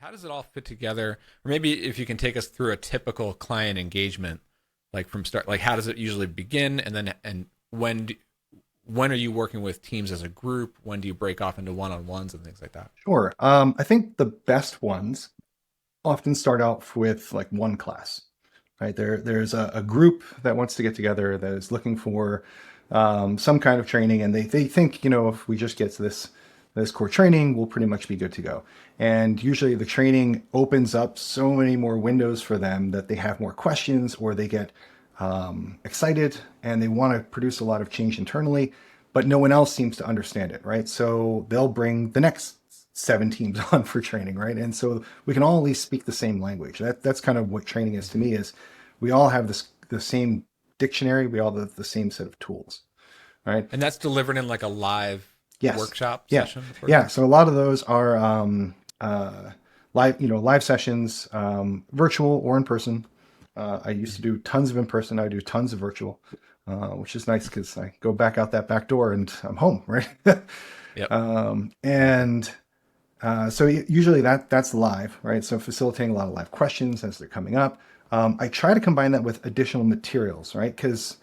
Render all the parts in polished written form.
How does it all fit together? Or maybe if you can take us through a typical client engagement, like from start, like how does it usually begin, and then and when are you working with teams as a group? When do you break off into one-on-ones and things like that? Sure. I think the best ones often start out with like one class, right? There's a group that wants to get together that is looking for some kind of training, and they think, if we just get to this core training, we'll pretty much be good to go. And usually the training opens up so many more windows for them that they have more questions, or they get excited and they want to produce a lot of change internally, but no one else seems to understand it, right? So they'll bring the next seven teams on for training, right? And so we can all at least speak the same language. That's kind of what training is to me, is we all have the same dictionary, we all have the same set of tools, right? And that's delivered in like a live Yes. workshop Yeah. session, for Yeah. example. So a lot of those are live sessions, virtual or in person. I used to do tons of in person. I do tons of virtual, which is nice because I go back out that back door and I'm home, right? Yep. And so usually that's live, right? So facilitating a lot of live questions as they're coming up. I try to combine that with additional materials, right? Because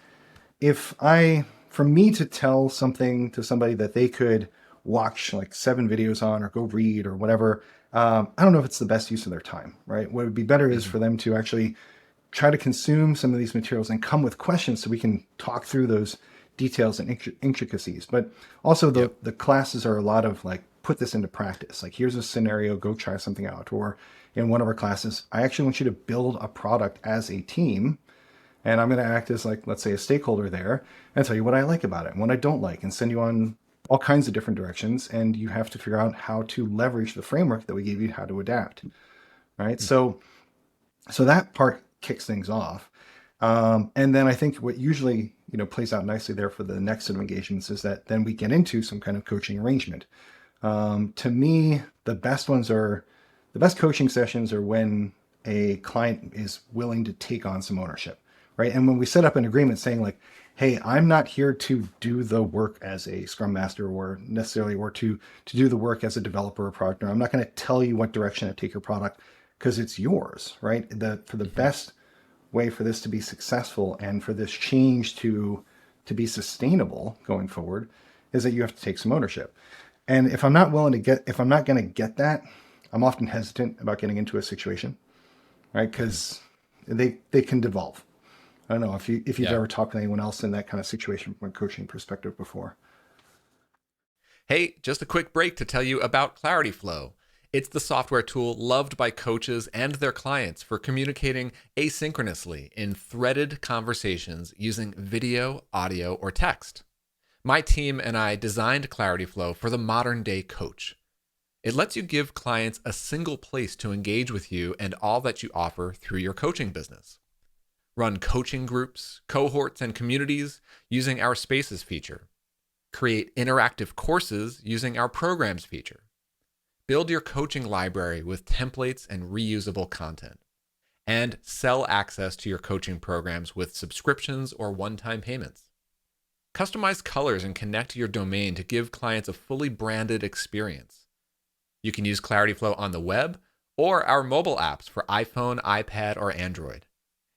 for me to tell something to somebody that they could watch like seven videos on or go read or whatever, I don't know if it's the best use of their time, right? What would be better is Hmm. for them to actually try to consume some of these materials and come with questions so we can talk through those details and intricacies. But also the Yep. the classes are a lot of like, put this into practice. Like, here's a scenario, go try something out. Or in one of our classes, I actually want you to build a product as a team, and I'm going to act as, like, let's say, a stakeholder there, and tell you what I like about it and what I don't like, and send you on all kinds of different directions. And you have to figure out how to leverage the framework that we gave you, how to adapt, right? So that part kicks things off. And then I think what usually, plays out nicely there for the next set of engagements is that then we get into some kind of coaching arrangement. To me, the best coaching sessions are when a client is willing to take on some ownership, right? And when we set up an agreement saying, like, hey, I'm not here to do the work as a scrum master, or necessarily, or to do the work as a developer or product owner. I'm not going to tell you what direction to take your product, because it's yours, right? For the Hmm. best way for this to be successful and for this change to be sustainable going forward, is that you have to take some ownership. And if I'm not going to get that, I'm often hesitant about getting into a situation, right? Hmm. Because they can devolve. I don't know if you've Yeah. ever talked to anyone else in that kind of situation from a coaching perspective before. Hey, just a quick break to tell you about Clarityflow. It's the software tool loved by coaches and their clients for communicating asynchronously in threaded conversations using video, audio, or text. My team and I designed Clarityflow for the modern day coach. It lets you give clients a single place to engage with you and all that you offer through your coaching business. Run coaching groups, cohorts, and communities using our Spaces feature. Create interactive courses using our Programs feature. Build your coaching library with templates and reusable content. And sell access to your coaching programs with subscriptions or one time payments. Customize colors and connect your domain to give clients a fully branded experience. You can use Clarityflow on the web or our mobile apps for iPhone, iPad, or Android.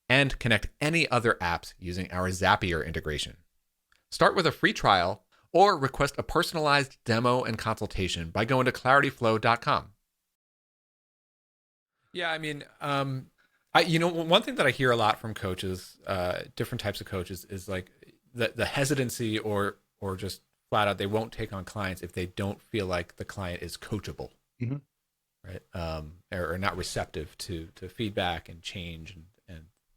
And connect any other apps using our Zapier integration. Start with a free trial or request a personalized demo and consultation by going to clarityflow.com. Yeah, I mean, one thing that I hear a lot from coaches, different types of coaches, is like the hesitancy or just flat out they won't take on clients if they don't feel like the client is coachable, Mm-hmm. right? Or not receptive to feedback and change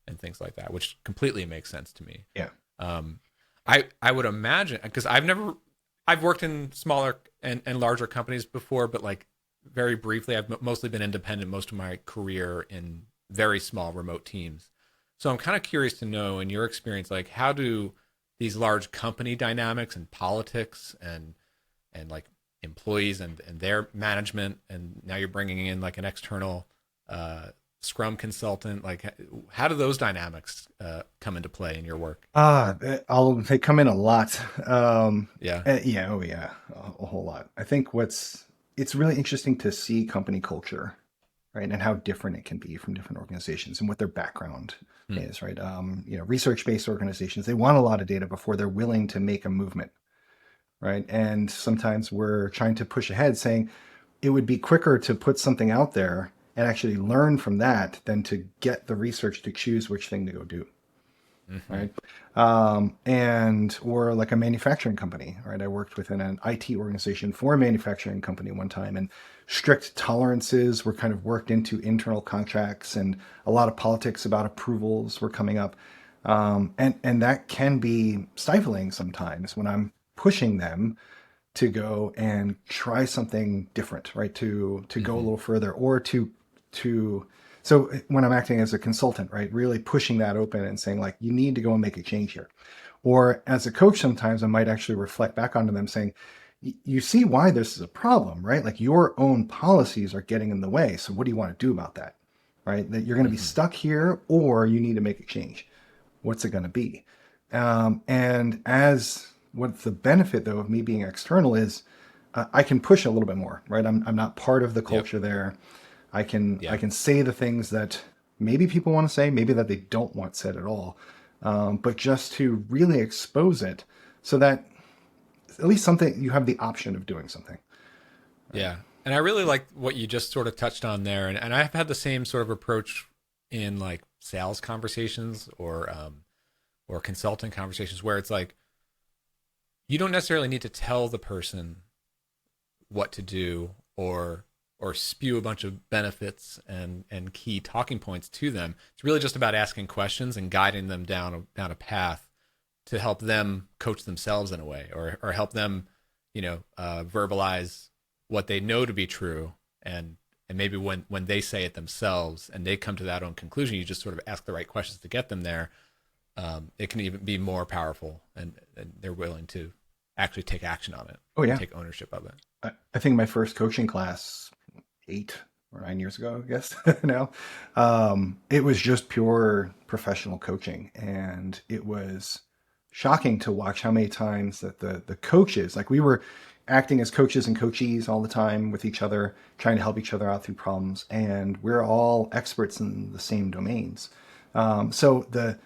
and things like that, which completely makes sense to me. Yeah. Um, I would imagine because I've worked in smaller and larger companies before, but like very briefly, I've mostly been independent most of my career in very small remote teams. So I'm kind of curious to know, in your experience, like how do these large company dynamics and politics and like employees and their management, and now you're bringing in like an external uh, Scrum consultant, like how do those dynamics come into play in your work? They come in a lot. Yeah. Yeah, a whole lot. I think it's really interesting to see company culture, right? And how different it can be from different organizations and what their background Hmm. is, right? Research-based organizations, they want a lot of data before they're willing to make a movement, right? And sometimes we're trying to push ahead saying it would be quicker to put something out there and actually learn from that than to get the research to choose which thing to go do, Hmm. right? And or like a manufacturing company, right? I worked within an IT organization for a manufacturing company one time, and strict tolerances were kind of worked into internal contracts, and a lot of politics about approvals were coming up, and that can be stifling sometimes when I'm pushing them to go and try something different, right? To go a Hmm. little further, or to so when I'm acting as a consultant, right, really pushing that open and saying like, you need to go and make a change here. Or as a coach, sometimes I might actually reflect back onto them saying, you see why this is a problem, right? Like your own policies are getting in the way. So what do you want to do about that? Right? That you're going to be Hmm. stuck here, or you need to make a change. What's it going to be? And as what the benefit though of me being external is, I can push a little bit more, right? I'm not part of the Yep. culture there. I Yeah. can say the things that maybe people want to say, maybe that they don't want said at all, but just to really expose it so that at least something you have the option of doing something. Right? Yeah. And I really like what you just sort of touched on there. And I've had the same sort of approach in like sales conversations or consulting conversations where it's like you don't necessarily need to tell the person what to do or spew a bunch of benefits and key talking points to them. It's really just about asking questions and guiding them down a path to help them coach themselves in a way, or help them, verbalize what they know to be true, and maybe when they say it themselves and they come to that own conclusion, you just sort of ask the right questions to get them there. It can even be more powerful, and they're willing to actually take action on it Oh and yeah, take ownership of it. I think my first coaching class 8 or 9 years ago, I guess now, it was just pure professional coaching, and it was shocking to watch how many times that the coaches, like we were acting as coaches and coachees all the time with each other, trying to help each other out through problems, and we're all experts in the same domains. So the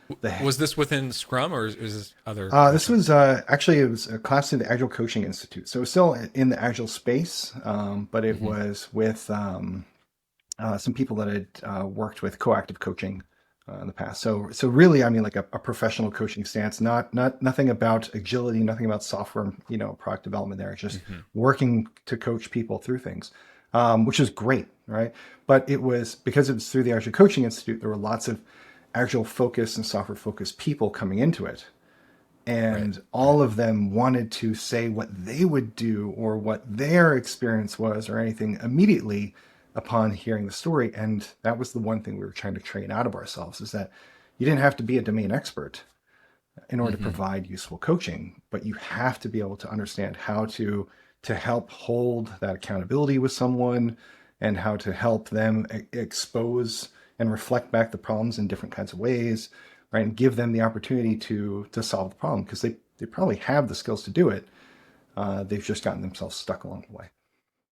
Was this within Scrum, or is this other this coaching? was actually it was a class through the Agile Coaching Institute, so it was still in the Agile space, but it Hmm. was with some people that had worked with coactive coaching in the past. So really, I mean, like a professional coaching stance, not nothing about agility, nothing about software, product development. There, it's just Hmm. working to coach people through things, which is great, right? But it was because it was through the Agile Coaching Institute. There were lots of Agile focused and software focused people coming into it, Right. and Right. all of them wanted to say what they would do or what their experience was or anything immediately upon hearing the story. And that was the one thing we were trying to train out of ourselves, is that you didn't have to be a domain expert in order to Hmm. provide useful coaching, but you have to be able to understand how to help hold that accountability with someone, and how to help them expose and reflect back the problems in different kinds of ways, right? And give them the opportunity to solve the problem, because they probably have the skills to do it. They've just gotten themselves stuck along the way.